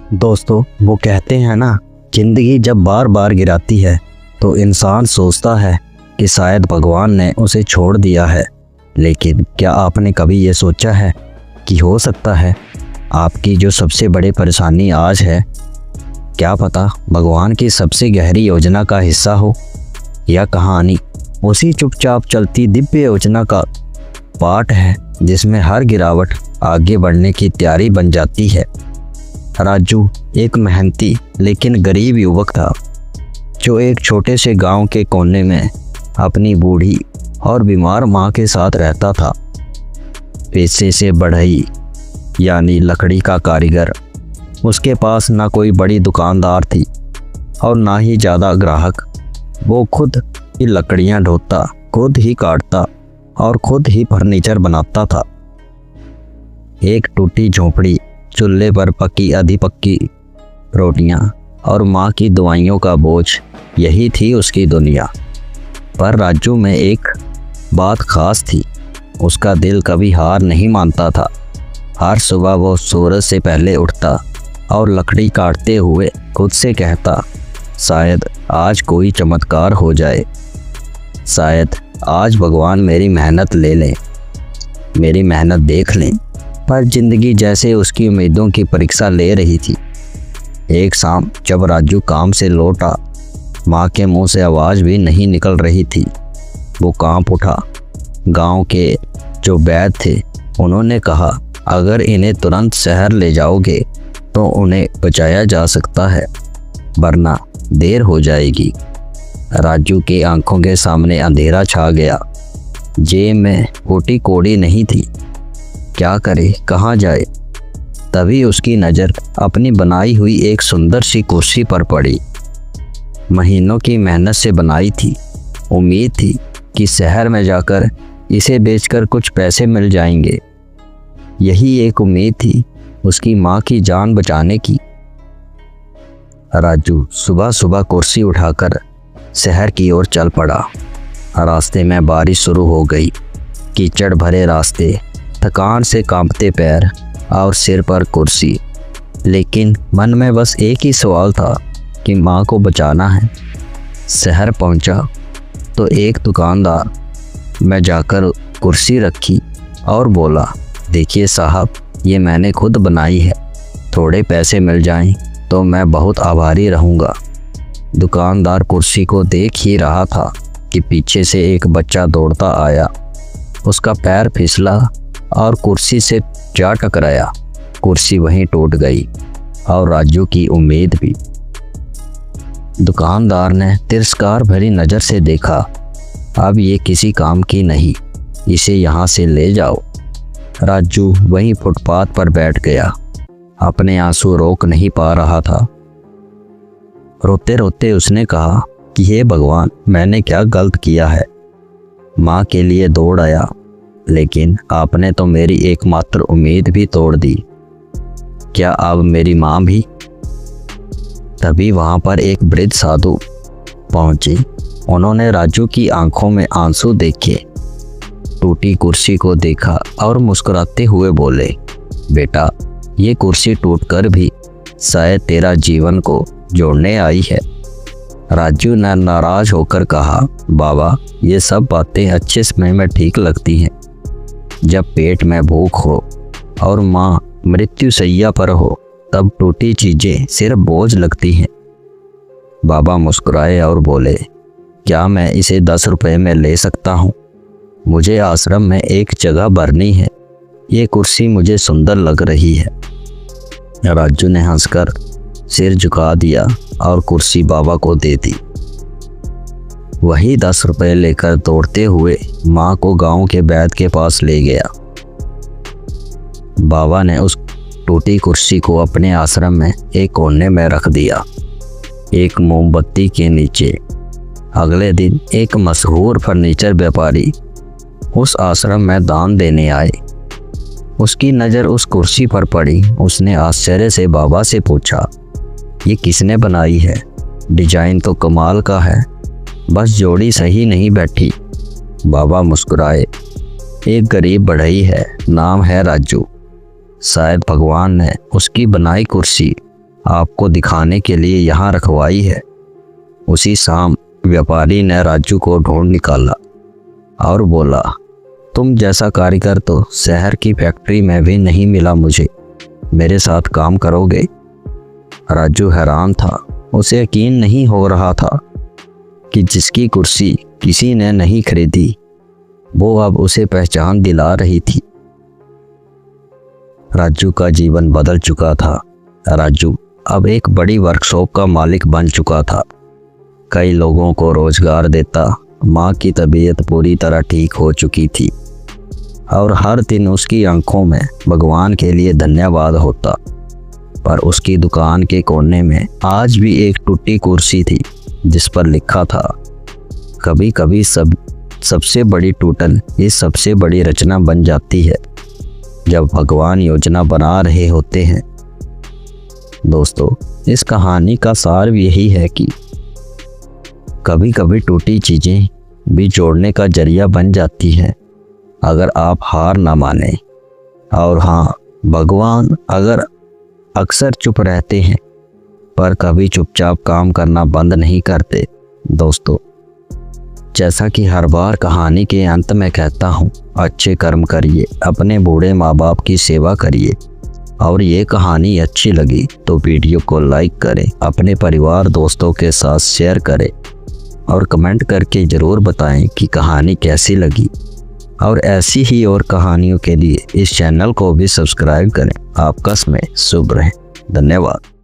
दोस्तों, वो कहते हैं ना, जिंदगी जब बार बार गिराती है तो इंसान सोचता है कि शायद भगवान ने उसे छोड़ दिया है। लेकिन क्या आपने कभी ये सोचा है कि हो सकता है आपकी जो सबसे बड़ी परेशानी आज है, क्या पता भगवान की सबसे गहरी योजना का हिस्सा हो। यह कहानी उसी चुपचाप चलती दिव्य योजना का पाठ है जिसमें हर गिरावट आगे बढ़ने की तैयारी बन जाती है। राजू एक मेहनती लेकिन गरीब युवक था जो एक छोटे से गांव के कोने में अपनी बूढ़ी और बीमार मां के साथ रहता था। पेशे से बढ़ई यानी लकड़ी का कारीगर। उसके पास ना कोई बड़ी दुकानदार थी और ना ही ज़्यादा ग्राहक। वो खुद ही लकड़ियां ढोता, खुद ही काटता और खुद ही फर्नीचर बनाता था। एक टूटी झोंपड़ी, चूल्हे पर पकी आधी पक्की रोटियां और माँ की दवाइयों का बोझ, यही थी उसकी दुनिया। पर राजू में एक बात खास थी, उसका दिल कभी हार नहीं मानता था। हर सुबह वो सूरज से पहले उठता और लकड़ी काटते हुए खुद से कहता, शायद आज कोई चमत्कार हो जाए, शायद आज भगवान मेरी मेहनत ले लें, मेरी मेहनत देख लें। पर जिंदगी जैसे उसकी उम्मीदों की परीक्षा ले रही थी। एक शाम जब राजू काम से लौटा, माँ के मुंह से आवाज़ भी नहीं निकल रही थी। वो कांप उठा। गांव के जो वैद्य थे उन्होंने कहा, अगर इन्हें तुरंत शहर ले जाओगे तो उन्हें बचाया जा सकता है, वरना देर हो जाएगी। राजू की आंखों के सामने अंधेरा छा गया। जेब में कोटी कोड़ी नहीं थी, क्या करे, कहाँ जाए। तभी उसकी नज़र अपनी बनाई हुई एक सुंदर सी कुर्सी पर पड़ी। महीनों की मेहनत से बनाई थी। उम्मीद थी कि शहर में जाकर इसे बेचकर कुछ पैसे मिल जाएंगे। यही एक उम्मीद थी उसकी माँ की जान बचाने की। राजू सुबह सुबह कुर्सी उठाकर शहर की ओर चल पड़ा। रास्ते में बारिश शुरू हो गई। कीचड़ भरे रास्ते, थकान से कांपते पैर और सिर पर कुर्सी। लेकिन मन में बस एक ही सवाल था कि माँ को बचाना है। शहर पहुँचा तो एक दुकानदार में जाकर कुर्सी रखी और बोला, देखिए साहब, ये मैंने खुद बनाई है, थोड़े पैसे मिल जाएं तो मैं बहुत आभारी रहूँगा। दुकानदार कुर्सी को देख ही रहा था कि पीछे से एक बच्चा दौड़ता आया। उसका पैर फिसला और कुर्सी से जा टकराया। कुर्सी वहीं टूट गई और राजू की उम्मीद भी। दुकानदार ने तिरस्कार भरी नज़र से देखा, अब ये किसी काम की नहीं, इसे यहाँ से ले जाओ। राजू वहीं फुटपाथ पर बैठ गया। अपने आंसू रोक नहीं पा रहा था। रोते रोते उसने कहा कि हे भगवान, मैंने क्या गलत किया है। माँ के लिए दौड़ आया, लेकिन आपने तो मेरी एकमात्र उम्मीद भी तोड़ दी। क्या अब मेरी माँ भी? तभी वहाँ पर एक वृद्ध साधु पहुँचे। उन्होंने राजू की आंखों में आंसू देखे, टूटी कुर्सी को देखा और मुस्कुराते हुए बोले, बेटा, ये कुर्सी टूटकर भी शायद तेरा जीवन को जोड़ने आई है। राजू ने नाराज होकर कहा, बाबा, ये सब बातें अच्छे समय में ठीक लगती हैं, जब पेट में भूख हो और माँ मृत्युशैया पर हो, तब टूटी चीज़ें सिर्फ बोझ लगती हैं। बाबा मुस्कुराए और बोले, क्या मैं इसे 10 रुपए में ले सकता हूँ? मुझे आश्रम में एक जगह भरनी है, ये कुर्सी मुझे सुंदर लग रही है। राजू ने हंसकर सिर झुका दिया और कुर्सी बाबा को दे दी। वही 10 रुपए लेकर दौड़ते हुए माँ को गांव के वैद्य के पास ले गया। बाबा ने उस टूटी कुर्सी को अपने आश्रम में एक कोने में रख दिया, एक मोमबत्ती के नीचे। अगले दिन एक मशहूर फर्नीचर व्यापारी उस आश्रम में दान देने आए। उसकी नज़र उस कुर्सी पर पड़ी। उसने आश्चर्य से बाबा से पूछा, ये किसने बनाई है? डिजाइन तो कमाल का है, बस जोड़ी सही नहीं बैठी। बाबा मुस्कुराए, एक गरीब बढ़ई है, नाम है राजू। शायद भगवान ने उसकी बनाई कुर्सी आपको दिखाने के लिए यहाँ रखवाई है। उसी शाम व्यापारी ने राजू को ढूंढ निकाला और बोला, तुम जैसा कारीगर तो शहर की फैक्ट्री में भी नहीं मिला मुझे, मेरे साथ काम करोगे? राजू हैरान था। उसे यकीन नहीं हो रहा था कि जिसकी कुर्सी किसी ने नहीं खरीदी वो अब उसे पहचान दिला रही थी। राजू का जीवन बदल चुका था। राजू अब एक बड़ी वर्कशॉप का मालिक बन चुका था। कई लोगों को रोजगार देता। माँ की तबीयत पूरी तरह ठीक हो चुकी थी और हर दिन उसकी आंखों में भगवान के लिए धन्यवाद होता। पर उसकी दुकान के कोने में आज भी एक टूटी कुर्सी थी जिस पर लिखा था, कभी कभी सबसे बड़ी टूटन ये सबसे बड़ी रचना बन जाती है जब भगवान योजना बना रहे होते हैं। दोस्तों, इस कहानी का सार यही है कि कभी कभी टूटी चीज़ें भी जोड़ने का जरिया बन जाती हैं अगर आप हार ना माने। और हाँ, भगवान अगर अक्सर चुप रहते हैं पर कभी चुपचाप काम करना बंद नहीं करते। दोस्तों, जैसा कि हर बार कहानी के अंत में कहता हूँ, अच्छे कर्म करिए, अपने बूढ़े माँ बाप की सेवा करिए। और ये कहानी अच्छी लगी तो वीडियो को लाइक करें, अपने परिवार दोस्तों के साथ शेयर करें और कमेंट करके ज़रूर बताएं कि कहानी कैसी लगी। और ऐसी ही और कहानियों के लिए इस चैनल को भी सब्सक्राइब करें। आपका समय शुभ रहे। धन्यवाद।